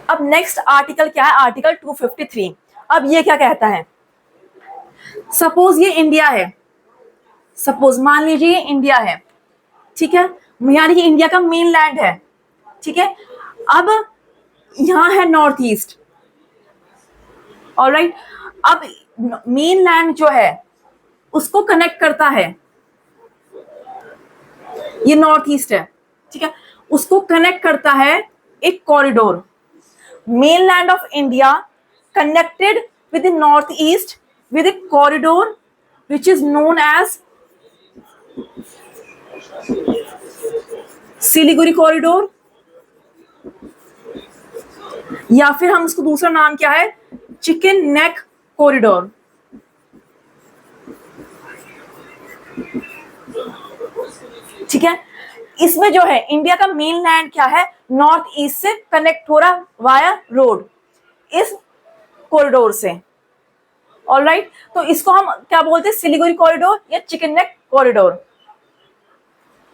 अब next article क्या है, आर्टिकल 253। अब ये क्या कहता है, सपोज ये इंडिया है, सपोज मान लीजिए ये इंडिया है, ठीक है, यानी कि इंडिया का मेन लैंड है, ठीक है। अब यहाँ है नॉर्थ ईस्ट, ऑलराइट। अब मेन लैंड जो है उसको कनेक्ट करता है, ये नॉर्थ ईस्ट है, ठीक है, उसको कनेक्ट करता है एक corridor. Mainland of India connected with the north east with a corridor which is known as Siliguri corridor, या फिर हम उसको दूसरा नाम क्या है, चिकन नेक कॉरिडोर। ठीक है, इसमें जो है इंडिया का मेन लैंड क्या है, नॉर्थ ईस्ट से कनेक्ट हो रहा वाया रोड इस कॉरिडोर से, ऑलराइट। तो इसको हम क्या बोलते हैं, सिलीगुड़ी कॉरिडोर या chicken neck corridor.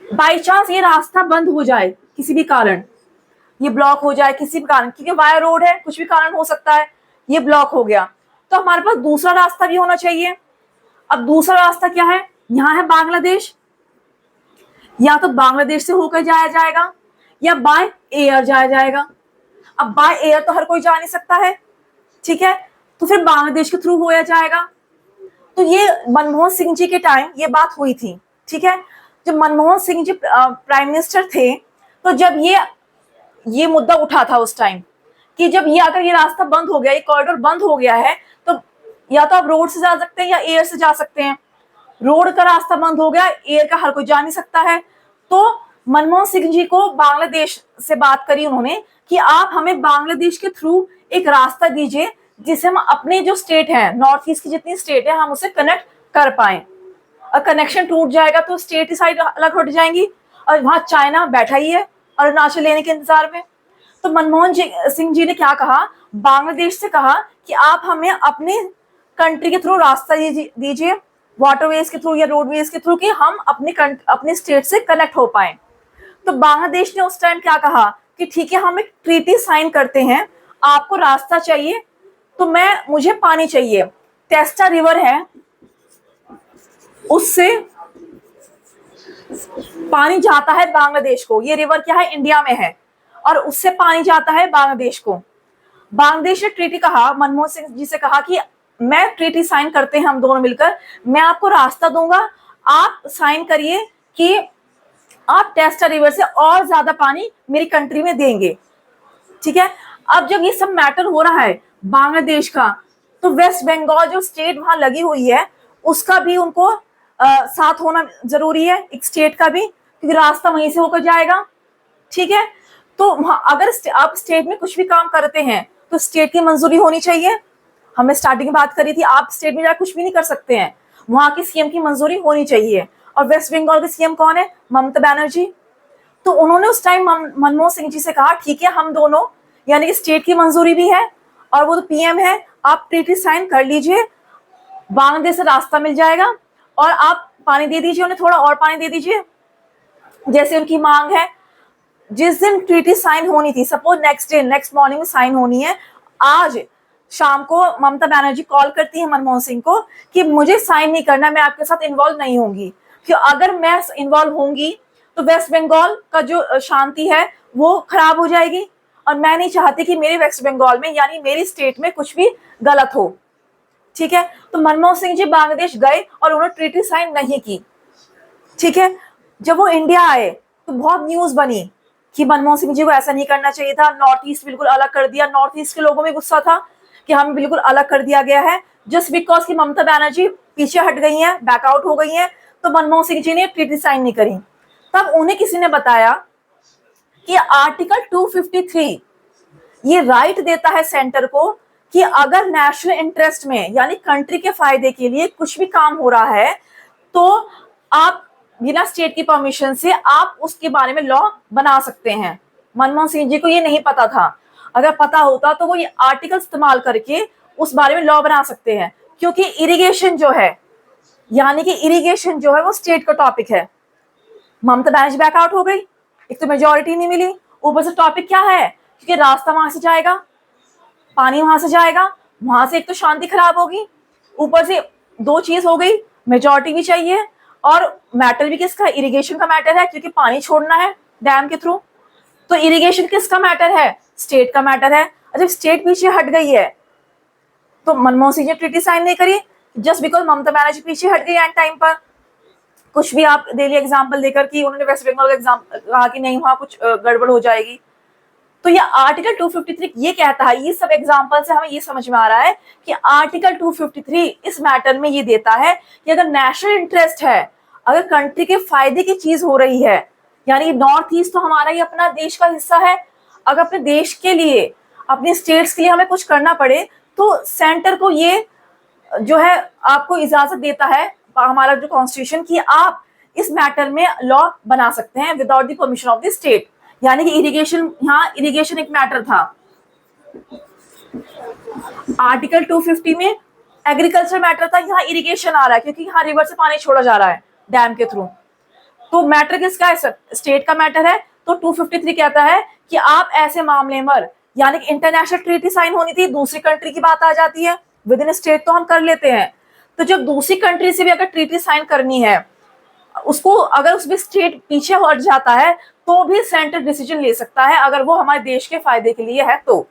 By chance ये रास्ता बंद हो जाए, किसी भी कारण ये ब्लॉक हो जाए, किसी भी कारण, क्योंकि वाया रोड है, कुछ भी कारण हो सकता है, ये ब्लॉक हो गया, तो हमारे पास दूसरा रास्ता भी होना चाहिए। अब दूसरा रास्ता क्या है, यहाँ है बांग्लादेश, या तो बांग्लादेश से होकर जाया जाएगा या बाय एयर जाया जाएगा। अब बाय एयर तो हर कोई जा नहीं सकता है, ठीक है, तो फिर बांग्लादेश के थ्रू होया जाएगा। तो ये मनमोहन सिंह जी के टाइम ये बात हुई थी, ठीक है, जब मनमोहन सिंह जी प्राइम मिनिस्टर थे, तो जब ये मुद्दा उठा था उस टाइम कि जब ये अगर ये रास्ता बंद हो गया, ये कॉरिडोर बंद हो गया है, तो या तो आप रोड से जा सकते हैं या एयर से जा सकते हैं। रोड का रास्ता बंद हो गया, एयर का हर कोई जा नहीं सकता है। तो मनमोहन सिंह जी को बांग्लादेश से बात करी उन्होंने कि आप हमें बांग्लादेश के थ्रू एक रास्ता दीजिए जिससे हम अपने जो स्टेट है, नॉर्थ ईस्ट की जितनी स्टेट है, हम उसे कनेक्ट कर पाए। और कनेक्शन टूट जाएगा तो स्टेट की साइड अलग हट जाएंगी, और वहां चाइना बैठा ही है अरुणाचल लेने के इंतजार में। तो मनमोहन सिंह जी ने क्या कहा, बांग्लादेश से कहा कि आप हमें अपने कंट्री के थ्रू रास्ता दीजिए, वाटरवेज के थ्रू या रोडवेज के थ्रू, कि हम अपने स्टेट से कनेक्ट हो पाए। तो बांग्लादेश ने उस टाइम क्या कहा कि ठीक है, हम एक ट्रीटी साइन करते हैं, आपको रास्ता चाहिए तो मुझे पानी चाहिए। टेस्टा रिवर है, उससे पानी जाता है बांग्लादेश को, ये रिवर क्या है, इंडिया में है, और उससे पानी जाता है बांग्लादेश को। बांग्लादेश ने ट्रीटी कहा, मनमोहन सिंह जी से कहा कि मैं ट्रीटी साइन करते हैं हम दोनों मिलकर, मैं आपको रास्ता दूंगा, आप साइन करिए कि आप टेस्टा रिवर से और ज्यादा पानी मेरी कंट्री में देंगे, ठीक है। अब जब ये सब मैटर हो रहा है बांग्लादेश का, तो वेस्ट बंगाल जो स्टेट वहां लगी हुई है उसका भी उनको साथ होना जरूरी है, एक स्टेट का भी, क्योंकि रास्ता वहीं से होकर जाएगा, ठीक है। तो अगर आप स्टेट में कुछ भी काम करते हैं तो स्टेट की मंजूरी होनी चाहिए। हमने स्टार्टिंग में बात करी थी, आप स्टेट में जाकर कुछ भी नहीं कर सकते हैं, वहां की सीएम की मंजूरी होनी चाहिए। और वेस्ट बंगाल के सीएम कौन है, ममता बनर्जी। तो उन्होंने उस टाइम मनमोहन सिंह जी से कहा ठीक है, हम दोनों, यानी कि स्टेट की मंजूरी भी है और वो तो पीएम है, आप ट्रीटी साइन कर लीजिए, बांग्लादेश से रास्ता मिल जाएगा, और आप पानी दे दीजिए उन्हें, थोड़ा और पानी दे दीजिए जैसे उनकी मांग है। जिस दिन ट्रीटी साइन होनी थी, सपोज नेक्स्ट मॉर्निंग में साइन होनी है, आज शाम को ममता बनर्जी कॉल करती है मनमोहन सिंह को कि मुझे साइन नहीं करना, मैं आपके साथ इन्वॉल्व नहीं होंगी, क्योंकि अगर मैं इन्वॉल्व होंगी तो वेस्ट बंगाल का जो शांति है वो खराब हो जाएगी, और मैं नहीं चाहती कि मेरे वेस्ट बंगाल में, यानी मेरी स्टेट में कुछ भी गलत हो, ठीक है। तो मनमोहन सिंह जी बांग्लादेश गए और उन्होंने ट्रीटी साइन नहीं की, ठीक है। जब वो इंडिया आए तो बहुत न्यूज बनी कि मनमोहन सिंह जी को ऐसा नहीं करना चाहिए था, नॉर्थ ईस्ट बिल्कुल अलग कर दिया। नॉर्थ ईस्ट के लोगों में गुस्सा था कि हमें बिल्कुल अलग कर दिया गया है, जस्ट बिकॉज कि ममता बनर्जी पीछे हट गई हैं, बैकआउट हो गई हैं, तो मनमोहन सिंह जी ने ट्रीटी साइन नहीं करी। तब उन्हें किसी ने बताया कि आर्टिकल 253 ये राइट देता है सेंटर को कि अगर नेशनल इंटरेस्ट में, यानी कंट्री के फायदे के लिए कुछ भी काम हो रहा है, तो आप बिना स्टेट की परमिशन से आप उसके बारे में लॉ बना सकते हैं। मनमोहन सिंह जी को ये नहीं पता था, अगर पता होता तो वो ये आर्टिकल इस्तेमाल करके उस बारे में लॉ बना सकते हैं, क्योंकि इरिगेशन जो है, यानी कि इरिगेशन जो है वो स्टेट का टॉपिक है। ममता बनर्जी बैकआउट हो गई, एक तो मेजोरिटी नहीं मिली, ऊपर से टॉपिक क्या है, क्योंकि रास्ता वहां से जाएगा, पानी वहां से जाएगा, वहां से एक तो शांति खराब होगी, ऊपर से दो चीज हो गई, मेजोरिटी भी चाहिए और मैटर भी किसका, इरिगेशन का मैटर है, क्योंकि पानी छोड़ना है डैम के थ्रू। तो इरिगेशन किसका मैटर है, स्टेट का मैटर है। जब स्टेट पीछे हट गई है तो मनमोहन सिंह ने ट्रीटी साइन नहीं करी, जस्ट बिकॉज ममता बनर्जी पीछे हट गई एंड टाइम पर। कुछ भी आप डेली एग्जाम्पल देकर कि उन्होंने वेस्ट बंगाल का एग्जाम्पल कहा कि नहीं वहां कुछ गड़बड़ हो जाएगी। तो ये आर्टिकल 253 ये कहता है, ये सब एग्जाम्पल से हमें ये समझ में आ रहा है कि आर्टिकल 253 इस मैटर में ये देता है कि अगर नेशनल इंटरेस्ट है, अगर कंट्री के फायदे की चीज हो रही है, यानी नॉर्थ ईस्ट तो हमारा ही अपना देश का हिस्सा है, अगर अपने देश के लिए, अपने स्टेट्स के लिए हमें कुछ करना पड़े तो सेंटर को ये जो है आपको इजाजत देता है हमारा जो कॉन्स्टिट्यूशन, की आप इस मैटर में लॉ बना सकते हैं without the permission of the state. यानी कि इरिगेशन, यहाँ इरिगेशन एक मैटर था, आर्टिकल 250 में एग्रीकल्चर मैटर था, यहाँ इरिगेशन आ रहा है क्योंकि यहाँ रिवर से पानी छोड़ा जा रहा है डैम के थ्रू। तो मैटर किसका है, स्टेट का मैटर है। तो 253 कहता है कि आप ऐसे मामले में, यानी कि इंटरनेशनल ट्रीटी साइन होनी थी, दूसरी कंट्री की बात आ जाती है, विद इन स्टेट तो हम कर लेते हैं, तो जब दूसरी कंट्री से भी अगर ट्रीटी साइन करनी है, उसको अगर उसमें स्टेट पीछे हट जाता है तो भी सेंटर डिसीजन ले सकता है, अगर वो हमारे देश के फायदे के लिए है तो।